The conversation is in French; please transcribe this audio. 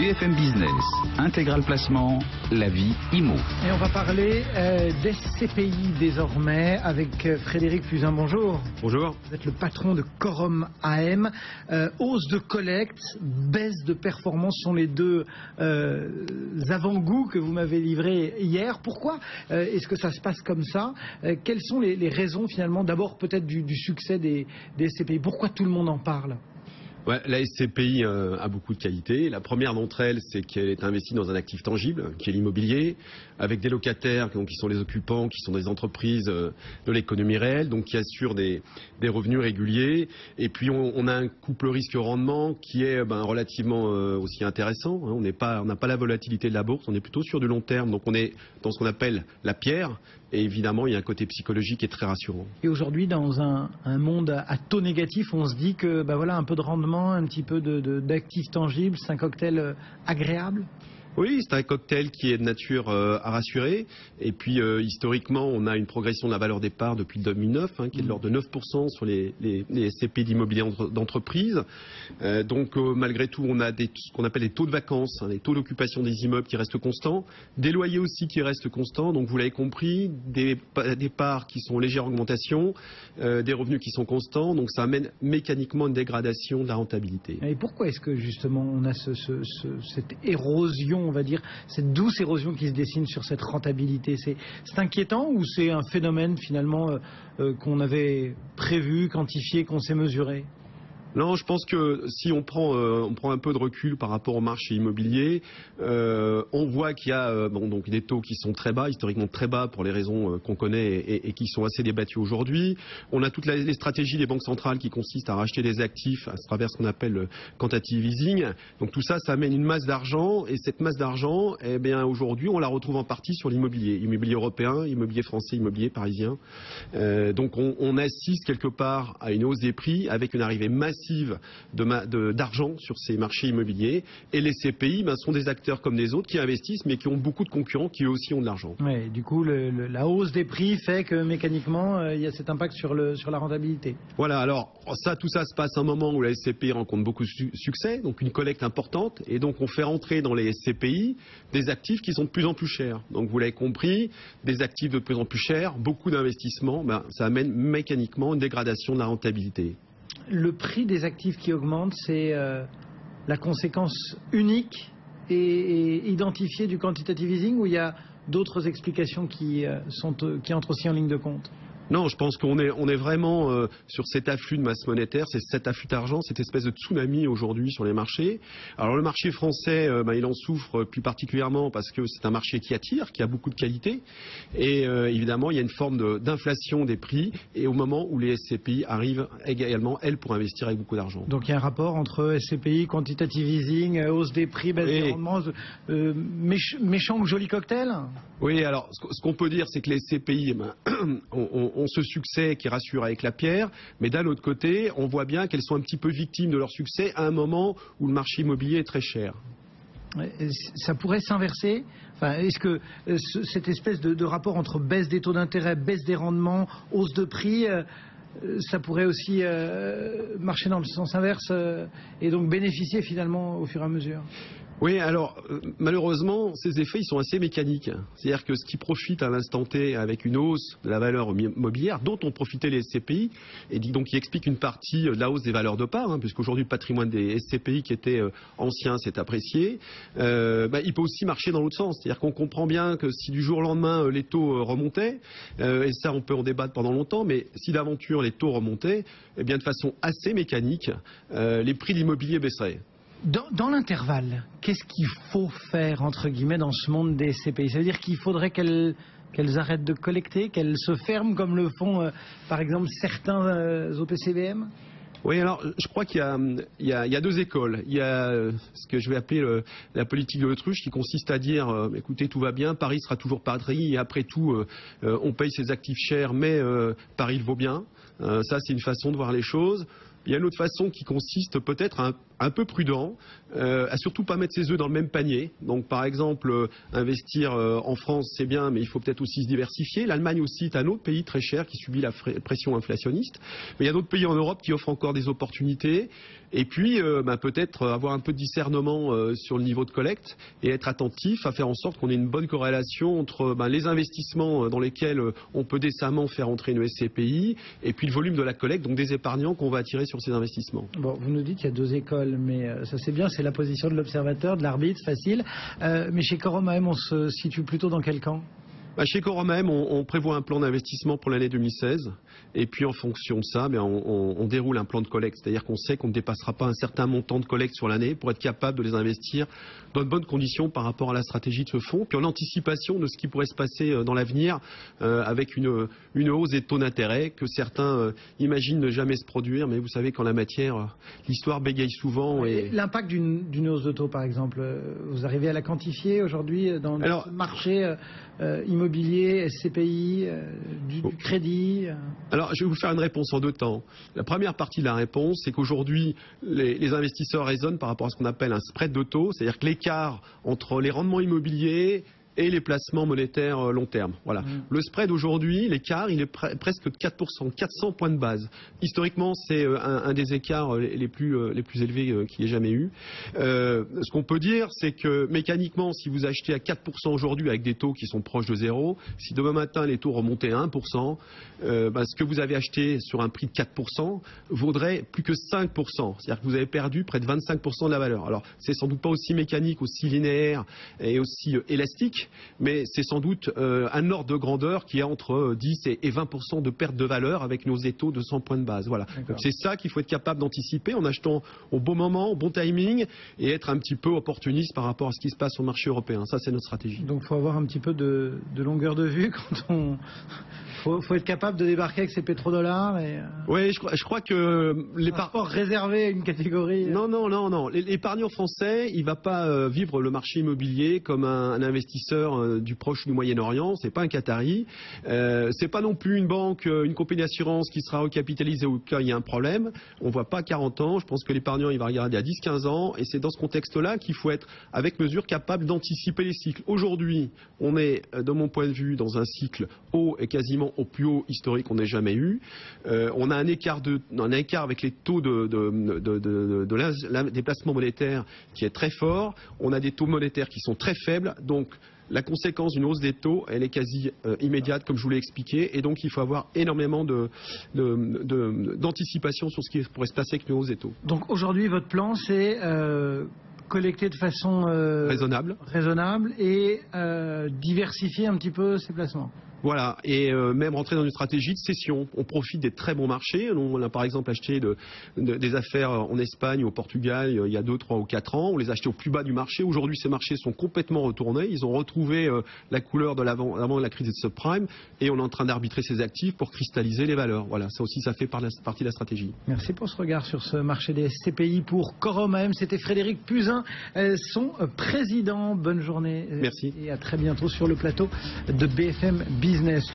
BFM Business, Intégral Placement, la vie IMO. Et on va parler des SCPI désormais avec Frédéric Fusain. Bonjour. Bonjour. Vous êtes le patron de Quorum AM. Hausse de collecte, baisse de performance sont les deux avant-goûts que vous m'avez livrés hier. Pourquoi est-ce que ça se passe comme ça? Quelles sont les raisons finalement, d'abord peut-être du succès des SCPI? Pourquoi tout le monde en parle? Ouais, la SCPI a beaucoup de qualités. La première d'entre elles, c'est qu'elle est investie dans un actif tangible, qui est l'immobilier, avec des locataires donc, qui sont les occupants, qui sont des entreprises de l'économie réelle, donc qui assurent des revenus réguliers. Et puis on a un couple risque-rendement qui est relativement aussi intéressant. On n'a pas la volatilité de la bourse, on est plutôt sur du long terme. Donc on est dans ce qu'on appelle la pierre. Et évidemment, il y a un côté psychologique qui est très rassurant. Et aujourd'hui, dans un monde à taux négatif, on se dit que voilà, un peu de rendement, un petit peu d'actifs tangibles, c'est un cocktail agréable? Oui, c'est un cocktail qui est de nature à rassurer. Et puis, historiquement, on a une progression de la valeur des parts depuis 2009, qui est de l'ordre de 9% sur les SCPI d'immobilier d'entreprise. Donc, malgré tout, on a ce qu'on appelle les taux de vacances, les taux d'occupation des immeubles qui restent constants, des loyers aussi qui restent constants. Donc, vous l'avez compris, des parts qui sont en légère augmentation, des revenus qui sont constants. Donc, ça amène mécaniquement une dégradation de la rentabilité. Et pourquoi est-ce que, justement, on a cette érosion, on va dire, cette douce érosion qui se dessine sur cette rentabilité? C'est inquiétant ou c'est un phénomène finalement qu'on avait prévu, quantifié, qu'on sait mesurer? Non, je pense que si on prend un peu de recul par rapport au marché immobilier, on voit qu'il y a donc des taux qui sont très bas, historiquement très bas pour les raisons qu'on connaît et qui sont assez débattues aujourd'hui. On a toutes les stratégies des banques centrales qui consistent à racheter des actifs à travers ce qu'on appelle le quantitative easing. Donc tout ça, ça amène une masse d'argent et cette masse d'argent, eh bien aujourd'hui, on la retrouve en partie sur l'immobilier, immobilier européen, immobilier français, immobilier parisien. Donc on assiste quelque part à une hausse des prix avec une arrivée massive d'argent sur ces marchés immobiliers. Et les CPI sont des acteurs comme des autres qui investissent mais qui ont beaucoup de concurrents qui eux aussi ont de l'argent. Ouais, du coup, la hausse des prix fait que mécaniquement, il y a cet impact sur la rentabilité. Voilà, alors tout ça se passe à un moment où la SCPI rencontre beaucoup de succès, donc une collecte importante, et donc on fait rentrer dans les SCPI des actifs qui sont de plus en plus chers. Donc vous l'avez compris, des actifs de plus en plus chers, beaucoup d'investissements, ça amène mécaniquement une dégradation de la rentabilité. Le prix des actifs qui augmente, c'est la conséquence unique et identifiée du quantitative easing, ou il y a d'autres explications qui entrent aussi en ligne de compte? Non, je pense qu'on est vraiment sur cet afflux de masse monétaire, c'est cet afflux d'argent, cette espèce de tsunami aujourd'hui sur les marchés. Alors le marché français, il en souffre plus particulièrement parce que c'est un marché qui attire, qui a beaucoup de qualité. Et évidemment, il y a une forme d'inflation des prix et au moment où les SCPI arrivent également, elles, pour investir avec beaucoup d'argent. Donc il y a un rapport entre SCPI, quantitative easing, hausse des prix, baisse des rendements, méchant ou joli cocktail? Oui, alors ce qu'on peut dire, c'est que les SCPI ont ce succès qui rassure avec la pierre, mais d'un autre côté, on voit bien qu'elles sont un petit peu victimes de leur succès à un moment où le marché immobilier est très cher. Ça pourrait s'inverser? Est-ce que cette espèce de rapport entre baisse des taux d'intérêt, baisse des rendements, hausse de prix, ça pourrait aussi marcher dans le sens inverse et donc bénéficier finalement au fur et à mesure? Oui, alors malheureusement, ces effets ils sont assez mécaniques. C'est-à-dire que ce qui profite à l'instant T avec une hausse de la valeur immobilière, dont ont profité les SCPI, et donc qui explique une partie de la hausse des valeurs de part, puisqu'aujourd'hui le patrimoine des SCPI qui était ancien s'est apprécié, il peut aussi marcher dans l'autre sens. C'est-à-dire qu'on comprend bien que si du jour au lendemain les taux remontaient, et ça on peut en débattre pendant longtemps, mais si d'aventure les taux remontaient, eh bien de façon assez mécanique, les prix de l'immobilier baisseraient. Dans l'intervalle, qu'est-ce qu'il faut faire, entre guillemets, dans ce monde des SCPI? Ça veut dire qu'il faudrait qu'elles arrêtent de collecter, qu'elles se ferment comme le font, par exemple, certains OPCVM? Oui, alors je crois qu'il y a deux écoles. Il y a ce que je vais appeler la politique de l'autruche qui consiste à dire écoutez, tout va bien, Paris sera toujours Paris et après tout on paye ses actifs chers mais Paris le vaut bien. Ça c'est une façon de voir les choses. Il y a une autre façon qui consiste peut-être un peu prudent, à surtout pas mettre ses œufs dans le même panier. Donc par exemple, investir en France, c'est bien, mais il faut peut-être aussi se diversifier. L'Allemagne aussi est un autre pays très cher qui subit la pression inflationniste. Mais il y a d'autres pays en Europe qui offrent encore des opportunités. Et puis peut-être avoir un peu de discernement sur le niveau de collecte et être attentif à faire en sorte qu'on ait une bonne corrélation entre les investissements dans lesquels on peut décemment faire entrer une SCPI et puis le volume de la collecte, donc des épargnants qu'on va attirer sur ces investissements. Bon, vous nous dites qu'il y a deux écoles, mais ça c'est bien, c'est la position de l'observateur, de l'arbitre, facile. Mais chez Quorum AM, on se situe plutôt dans quel camp ? Chez Quorum AM, on prévoit un plan d'investissement pour l'année 2016 et puis en fonction de ça, on déroule un plan de collecte. C'est-à-dire qu'on sait qu'on ne dépassera pas un certain montant de collecte sur l'année pour être capable de les investir dans de bonnes conditions par rapport à la stratégie de ce fonds, puis en anticipation de ce qui pourrait se passer dans l'avenir avec une hausse des taux d'intérêt que certains imaginent ne jamais se produire. Mais vous savez qu'en la matière, l'histoire bégaye souvent. L'impact d'une hausse de taux, par exemple, vous arrivez à la quantifier aujourd'hui dans le marché immobilier, SCPI, du crédit? Alors, je vais vous faire une réponse en deux temps. La première partie de la réponse, c'est qu'aujourd'hui, les investisseurs raisonnent par rapport à ce qu'on appelle un spread de taux, c'est-à-dire que l'écart entre les rendements immobiliers et les placements monétaires long terme. Voilà. Le spread aujourd'hui, l'écart, il est presque de 4%, 400 points de base. Historiquement, c'est un des écarts les plus élevés qu'il y ait jamais eu. Ce qu'on peut dire, c'est que mécaniquement, si vous achetez à 4% aujourd'hui avec des taux qui sont proches de zéro, si demain matin les taux remontaient à 1%, ce que vous avez acheté sur un prix de 4% vaudrait plus que 5%. C'est-à-dire que vous avez perdu près de 25% de la valeur. Alors, c'est sans doute pas aussi mécanique, aussi linéaire et aussi élastique, mais c'est sans doute un ordre de grandeur qui est entre 10 et 20% de perte de valeur avec nos taux de 100 points de base. Voilà. Donc c'est ça qu'il faut être capable d'anticiper en achetant au bon moment, au bon timing et être un petit peu opportuniste par rapport à ce qui se passe sur le marché européen. Ça, c'est notre stratégie. Donc il faut avoir un petit peu de longueur de vue quand on... faut être capable de débarquer avec ses pétrodollars. Oui, je crois que l'épargnant réservé à une catégorie. Non. L'épargnant français, il ne va pas vivre le marché immobilier comme un investisseur du Proche ou du Moyen-Orient. C'est pas un Qatari. C'est pas non plus une banque, une compagnie d'assurance qui sera recapitalisée au cas où il y a un problème. On voit pas 40 ans. Je pense que l'épargnant, il va regarder à 10-15 ans. Et c'est dans ce contexte-là qu'il faut être, avec mesure, capable d'anticiper les cycles. Aujourd'hui, on est, de mon point de vue, dans un cycle haut et quasiment au plus haut historique qu'on n'ait jamais eu. On a un écart avec les taux des placements monétaires qui est très fort. On a des taux monétaires qui sont très faibles. Donc, la conséquence d'une hausse des taux, elle est quasi immédiate, comme je vous l'ai expliqué, et donc il faut avoir énormément d'anticipation sur ce qui pourrait se passer avec une hausse des taux. Donc aujourd'hui, votre plan, c'est collecter de façon raisonnable et diversifier un petit peu ses placements. Voilà, et même rentrer dans une stratégie de cession. On profite des très bons marchés. On a par exemple acheté des affaires en Espagne, au Portugal, il y a 2, 3 ou 4 ans. On les a achetées au plus bas du marché. Aujourd'hui, ces marchés sont complètement retournés. Ils ont retrouvé la couleur de avant la crise des subprimes. Et on est en train d'arbitrer ces actifs pour cristalliser les valeurs. Voilà, ça aussi, ça fait partie de la stratégie. Merci pour ce regard sur ce marché des SCPI pour Quorum AM. C'était Frédéric Puzin, son président. Bonne journée. Merci. Et à très bientôt sur le plateau de BFM Business.